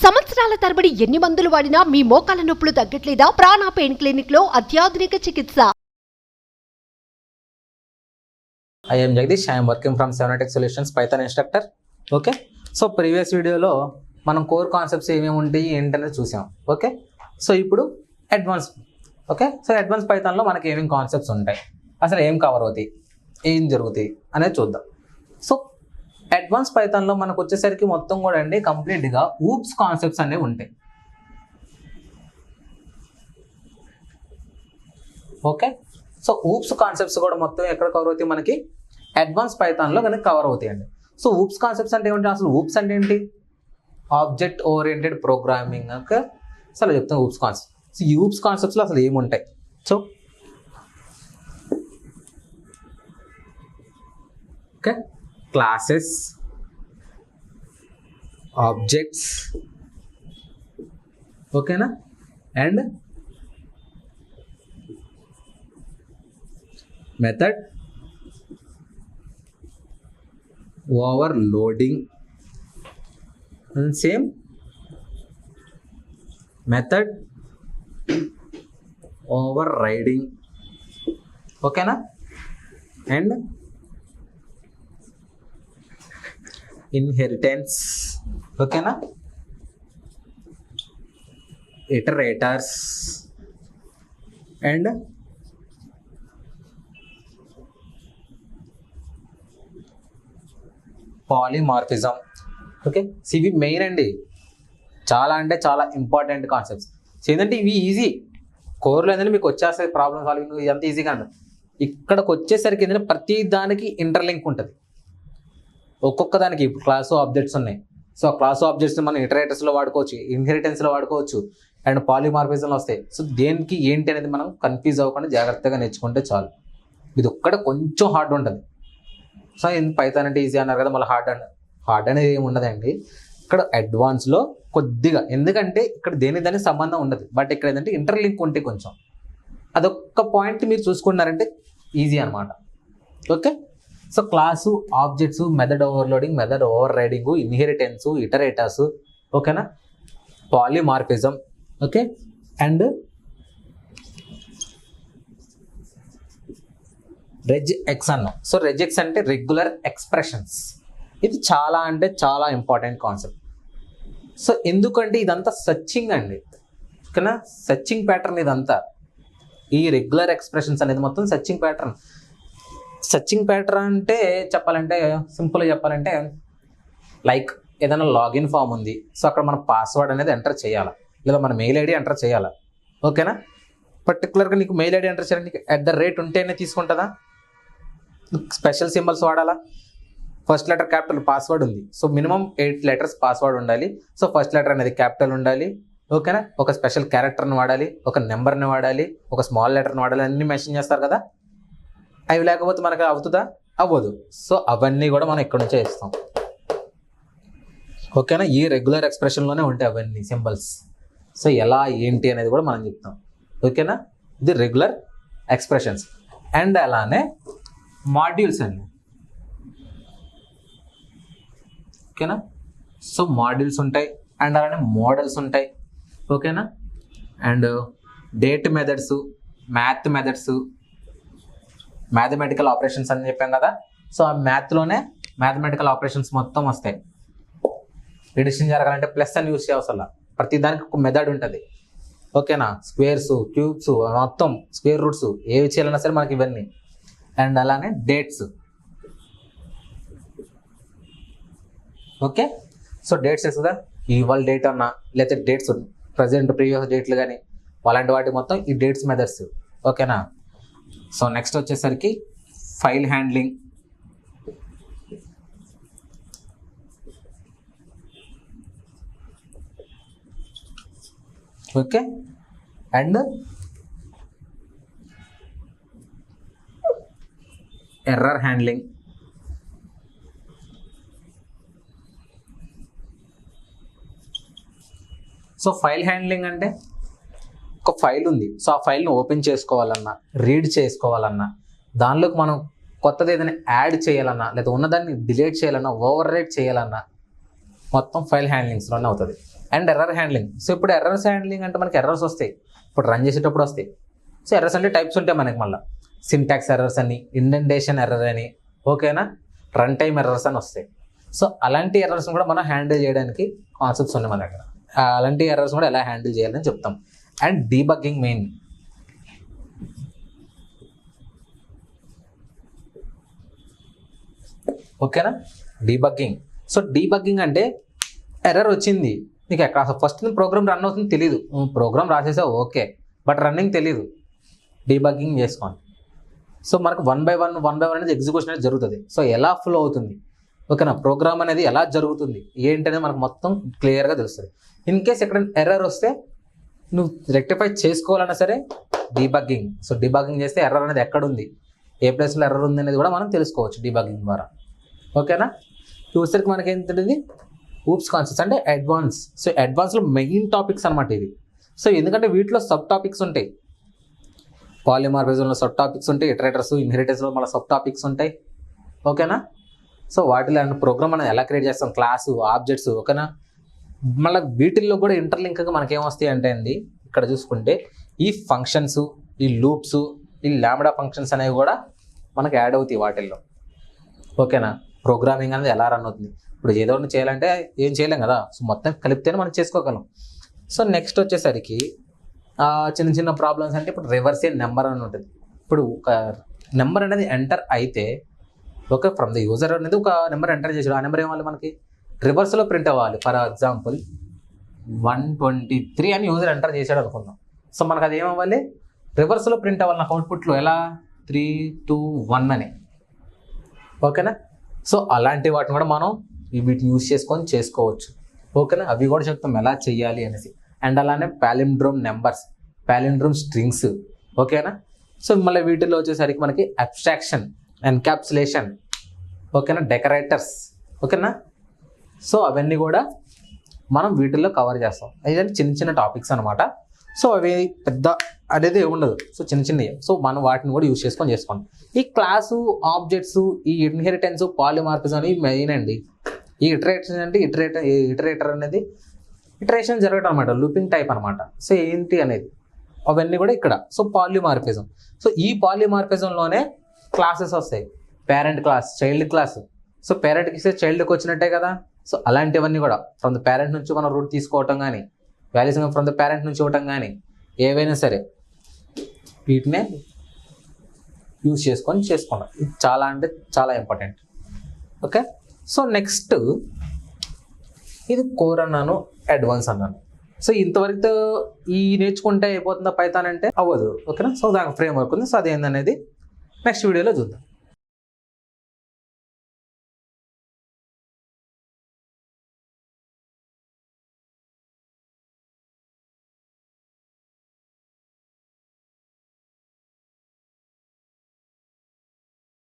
సంవత్సరాల తరబడి ఎన్ని మందులు వాడినా మీ మోకాల నొప్పులు తగ్గట్లేదా? ప్రాణ పెయిన్ క్లినిక్ లో అత్యాధునిక చికిత్స. I am Jagadish. I am working from SumanTV Solutions Python instructor. Okay, so previous వీడియోలో మనం కోర్ కాన్సెప్ట్స్ ఏమేమి ఉంటాయి ఏంటనేది చూసాం. ఓకే, సో ఇప్పుడు అడ్వాన్స్. ఓకే, సో అడ్వాన్స్ పైథాన్లో మనకి ఏమేమి కాన్సెప్ట్స్ ఉంటాయి, అసలు ఏం కవర్ అవుతాయి, ఏం జరుగుతాయి అనేది చూద్దాం. సో అడ్వాన్స్ పైథాన్లో మనకు వచ్చేసరికి మొత్తం కూడా అండి కంప్లీట్గా ఊప్స్ కాన్సెప్ట్స్ అనేవి ఉంటాయి. ఓకే, సో ఊప్స్ కాన్సెప్ట్స్ కూడా మొత్తం ఎక్కడ కవర్ అవుతాయి, మనకి అడ్వాన్స్ పైథాన్లో కనుక కవర్ అవుతాయండి. సో ఊప్స్ కాన్సెప్ట్స్ అంటే ఏమిటి, అసలు ఊప్స్ అంటే ఏంటి? Object oriented programming. ఓకే, అసలు చెప్తాను ఊప్స్ కాన్సెప్ట్. సో ఈ ఊప్స్ కాన్సెప్ట్స్లో అసలు ఏముంటాయి? సో ఓకే, క్లాసెస్, ఆబ్జెక్ట్స్, ఓకేనా, and method, overloading, same method, over riding, ఓకేనా, అండ్ ఇన్హెరిటెన్స్, ఓకేనా, ఇటరేటర్స్, అండ్ పాలిమార్ఫిజం. ఓకే, ఇవి మెయిన్ అండి, చాలా అంటే చాలా ఇంపార్టెంట్ కాన్సెప్ట్స్. ఏంటంటే ఇవి ఈజీ, కోర్లో ఏంటంటే మీకు వచ్చేస్తే ప్రాబ్లమ్ సాల్వింగ్ ఎంత ఈజీగా అండి. ఇక్కడికి వచ్చేసరికి ఏంటంటే ప్రతి దానికి ఇంటర్లింక్ ఉంటుంది. ఒక్కొక్క దానికి ఇప్పుడు క్లాసు ఆబ్జెక్ట్స్ ఉన్నాయి. సో క్లాసు ఆబ్జెక్ట్స్ మనం ఇటరేటర్స్లో వాడుకోవచ్చు, ఇన్హెరిటెన్స్లో వాడుకోవచ్చు, అండ్ పాలిమార్ఫిజంలో వస్తాయి. సో దేనికి ఏంటి అనేది మనం కన్ఫ్యూజ్ అవ్వకుండా జాగ్రత్తగా నేర్చుకుంటే చాలు. ఇది ఒక్కడ కొంచెం హార్డ్ ఉంటుంది. సో పైథాన్ అంటే ఈజీ అన్నారు కదా, మళ్ళీ హార్డ్ అనేది ఏమి ఉండదండి. ఇక్కడ అడ్వాన్స్లో కొద్దిగా, ఎందుకంటే ఇక్కడ దానికి సంబంధం ఉండదు, బట్ ఇక్కడ ఏంటంటే ఇంటర్లింక్ ఉంటే కొంచెం అదొక్క పాయింట్ మీరు చూసుకున్నారంటే ఈజీ అనమాట. Okay, so class, objects, method overloading, method over riding, inheritance, iterators, ఓకేనా, పాలిమార్ఫిజం, ఓకే, అండ్ రెజ్ఎక్స్ అన్నాం. సో రెజ్ఎక్స్ అంటే రెగ్యులర్ ఎక్స్ప్రెషన్స్. ఇది చాలా అంటే చాలా ఇంపార్టెంట్ కాన్సెప్ట్. సో ఎందుకంటే ఇదంతా సర్చింగ్ అండి, ఓకేనా, సర్చింగ్ ప్యాటర్న్ ఇదంతా. ఈ రెగ్యులర్ ఎక్స్ప్రెషన్స్ అనేది మొత్తం సర్చింగ్ ప్యాటర్న్. సర్చింగ్ ప్యాటర్న్ అంటే చెప్పాలంటే, సింపుల్గా చెప్పాలంటే, లైక్ ఏదైనా లాగిన్ ఫామ్ ఉంది, సో అక్కడ మన పాస్వర్డ్ అనేది ఎంటర్ చేయాలి, లేదా మన మెయిల్ ఐడి ఎంటర్ చేయాలి, ఓకేనా. పర్టికులర్గా నీకు మెయిల్ ఐడి ఎంటర్ చేయాలి, నీకు @ ఉంటేనే తీసుకుంటుందా? స్పెషల్ సింబల్స్ వాడాలా? ఫస్ట్ లెటర్ క్యాపిటల్ పాస్వర్డ్ ఉంది, సో మినిమం 8 లెటర్స్ పాస్వర్డ్ ఉండాలి. సో ఫస్ట్ లెటర్ అనేది క్యాపిటల్ ఉండాలి, ఓకేనా. ఒక స్పెషల్ క్యారెక్టర్ని వాడాలి, ఒక నెంబర్ని వాడాలి, ఒక స్మాల్ లెటర్ని వాడాలి, అన్నీ మెన్షన్ చేస్తారు కదా. అవి లేకపోతే మనకు అవుతుందా? అవ్వదు. సో అవన్నీ కూడా మనం ఇక్కడ నుంచే ఇస్తాం, ఓకేనా. ఈ రెగ్యులర్ ఎక్స్ప్రెషన్లోనే ఉంటాయి అవన్నీ సింబల్స్. సో ఎలా ఏంటి అనేది కూడా మనం చెప్తాం, ఓకేనా. ఇది రెగ్యులర్ ఎక్స్ప్రెషన్స్. అండ్ అలానే మాడ్యూల్స్ అండి, ఓకేనా. సో మాడ్యూల్స్ ఉంటాయి, అండ్ అలానే మోడల్స్ ఉంటాయి, ఓకేనా. And date methods, math methods, mathematical operations అని చెప్పాం కదా. సో ఆ మ్యాథ్లోనే మ్యాథమెటికల్ ఆపరేషన్స్ మొత్తం వస్తాయి. ఎడిషన్ జరగాలంటే ప్లస్ అని యూస్ చేయవసరం, ప్రతి దానికి ఒక మెథడ్ ఉంటుంది, ఓకేనా. స్క్వేర్స్, క్యూబ్స్, మొత్తం స్క్వేర్ రూట్స్ ఏవి చేయాలన్నా సరే మనకి ఇవన్నీ. అండ్ అలానే డేట్స్, ఓకే. సో డేట్స్ కదా, ఇవాళ డేట్ అన్నా, లేకపోతే డేట్స్ ప్రజెంట్ ప్రీవియస్ డేట్లు కానీ అలాంటి వాటి మొత్తం ఈ డేట్స్ మెథడ్స్, ఓకేనా. సో నెక్స్ట్ వచ్చేసరికి file handling, okay, and error handling, so file handling అంటే ఒక ఫైల్ ఉంది, సో ఆ ఫైల్ని ఓపెన్ చేసుకోవాలన్నా, రీడ్ చేసుకోవాలన్నా, దానిలోకి మనం కొత్తది ఏదైనా యాడ్ చేయాలన్నా, లేదా ఉన్నదాన్ని డిలీట్ చేయాలన్నా, ఓవర్ రైట్ చేయాలన్నా మొత్తం ఫైల్ హ్యాండ్లింగ్స్లోనే అవుతుంది. And error handling. సో ఇప్పుడు ఎర్రర్స్ హ్యాండ్లింగ్ అంటే మనకి ఎర్రర్స్ వస్తాయి, ఇప్పుడు రన్ చేసేటప్పుడు వస్తాయి. సో ఎర్రర్స్ అంటే టైప్స్ ఉంటాయి మనకి, మళ్ళీ సింటాక్స్ ఎర్రర్స్ అని, ఇండెంటేషన్ ఎర్రర్ అని, ఓకేనా, రన్ టైమ్ ఎర్రర్స్ అని వస్తాయి. సో అలాంటి ఎర్రర్స్ని కూడా మనం హ్యాండిల్ చేయడానికి కాన్సెప్ట్స్ ఉన్నాయి మన దగ్గర. అలాంటి ఎర్రర్స్ కూడా ఎలా హ్యాండిల్ చేయాలని చెప్తాం. అండ్ డీబగ్గింగ్ మెయిన్, ఓకేనా, డీబగ్గింగ్. సో డీబగ్గింగ్ అంటే ఎర్రర్ వచ్చింది నీకు ఎక్కడ ఫస్ట్ ప్రోగ్రామ్ రన్ అవుతుంది తెలియదు, ప్రోగ్రామ్ రాసేసావు ఓకే, బట్ రన్నింగ్ తెలియదు, డీబగ్గింగ్ చేసుకోండి. సో మనకు వన్ బై వన్ అనేది ఎగ్జిక్యూషన్ అనేది జరుగుతుంది. సో ఎలా ఫ్లో అవుతుంది, ఓకేనా, ప్రోగ్రామ్ అనేది ఎలా జరుగుతుంది ఏంటనేది మనకు మొత్తం క్లియర్గా తెలుస్తుంది. ఇన్ కేస్ ఎక్కడ ఎర్రర్ వస్తే నువ్వు రెక్టిఫై చేసుకోవాలన్నా సరే డీబగ్గింగ్. సో డీబగ్గింగ్ చేస్తే ఎర్రర్ అనేది ఎక్కడ ఉంది, ఏ ప్లేస్లో ఎర్రర్ ఉంది అనేది కూడా మనం తెలుసుకోవచ్చు డీబగ్గింగ్ ద్వారా, ఓకేనా. చూసరికి మనకి ఏంటంటే ఊప్స్ కాన్సెప్ట్స్ అంటే అడ్వాన్స్. సో అడ్వాన్స్లో మెయిన్ టాపిక్స్ అనమాట ఇవి. సో ఎందుకంటే వీటిలో సబ్ టాపిక్స్ ఉంటాయి, పాలిమార్ఫిజంలో సబ్ టాపిక్స్ ఉంటాయి, ఇటరేటర్స్, ఇన్హెరిటెన్స్లో మళ్ళీ సబ్ టాపిక్స్ ఉంటాయి, ఓకేనా. సో వాటిలో ప్రోగ్రామ్ అనేది ఎలా క్రియేట్ చేస్తాం, క్లాసు, ఆబ్జెక్ట్స్, ఓకేనా. మళ్ళీ వీటిల్లో కూడా ఇంటర్లింక్గా మనకేమొస్తాయి అంటే అండి, ఇక్కడ చూసుకుంటే ఈ ఫంక్షన్స్, ఈ లూప్స్, ఈ లాంబ్డా ఫంక్షన్స్ అనేవి కూడా మనకు యాడ్ అవుతాయి వాటిల్లో, ఓకేనా. ప్రోగ్రామింగ్ అనేది ఎలా రన్ అవుతుంది, ఇప్పుడు ఏదో ఒకటి చేయాలంటే ఏం చేయలేం కదా, సో మొత్తం కలిపితేనే మనం చేసుకోగలం. సో నెక్స్ట్ వచ్చేసరికి చిన్న చిన్న ప్రాబ్లమ్స్ అంటే ఇప్పుడు రివర్సిల్ నెంబర్ అని ఉంటుంది. ఇప్పుడు ఒక నెంబర్ అనేది ఎంటర్ అయితే, ఓకే, ఫ్రమ్ ద యూజర్ అనేది ఒక నెంబర్ ఎంటర్ చేసాడు, ఆ నెంబర్ ఏమవ్వాలి మనకి రివర్స్లో ప్రింట్ అవ్వాలి. ఫర్ ఎగ్జాంపుల్ 123 అని యూజర్ ఎంటర్ చేశాడు అనుకుందాం. సో మనకు అది ఏమవ్వాలి, రివర్స్లో ప్రింట్ అవ్వాలి నాకు అవుట్పుట్లో, ఎలా 3, 2, 1 అని, ఓకేనా. సో అలాంటి వాటిని కూడా మనం వీటిని యూజ్ చేసుకొని చేసుకోవచ్చు, ఓకేనా. అవి కూడా చెప్తాం ఎలా చెయ్యాలి అనేసి. అండ్ అలానే పాలిండ్రోమ్ నెంబర్స్, పాలిండ్రోమ్ స్ట్రింగ్స్, ఓకేనా. సో మళ్ళీ వీటిల్లో వచ్చేసరికి మనకి అబ్స్ట్రాక్షన్, ఎన్కాప్సులేషన్, ఓకేనా, డెకరేటర్స్, ఓకేనా. సో అవన్నీ కూడా మనం వీటిల్లో కవర్ చేస్తాం. అదే చిన్న చిన్న టాపిక్స్ అనమాట. సో అవి పెద్ద అనేది ఉండదు, సో చిన్న చిన్నవి. సో మనం వాటిని కూడా యూజ్ చేసుకొని చేసుకోండి. ఈ క్లాసు, ఆబ్జెక్ట్స్, ఈ ఇన్హెరిటెన్స్, పాలిమార్ఫిజం అనేవి మెయిన్ అండి. ఈ ఇటరేషన్ అంటే ఇటరేటర్ అనేది ఇటరేషన్ జరగడం అనమాట, లూపింగ్ టైప్ అనమాట. సో ఏంటి అనేది అవన్నీ కూడా ఇక్కడ. సో పాలిమార్ఫిజం, సో ఈ పాలిమార్ఫిజంలోనే క్లాసెస్ వస్తాయి, parent class, child class. So పేరెంట్కి ఇస్తే చైల్డ్కి వచ్చినట్టే కదా. సో అలాంటివన్నీ కూడా ఫ్రమ్ ద పేరెంట్ నుంచి మనం రూట్ తీసుకోవటం కానీ, వాల్యూస్ ఫ్రమ్ ద పేరెంట్ నుంచి ఇవ్వటం కానీ, ఏవైనా సరే వీటినే యూజ్ చేసుకొని చేసుకోండి. ఇది చాలా అంటే చాలా ఇంపార్టెంట్, ఓకే. సో నెక్స్ట్ ఇది కోర్ అన్నాను, అడ్వాన్స్ అన్నాను. సో ఇంతవరకు ఈ నేర్చుకుంటే అయిపోతుందా పైథాన్ అంటే అవ్వదు, ఓకేనా. సో దానికి ఫ్రేమ్ వర్క్ ఉంది. సో అది ఏందనేది నెక్స్ట్ వీడియోలో చూద్దాం.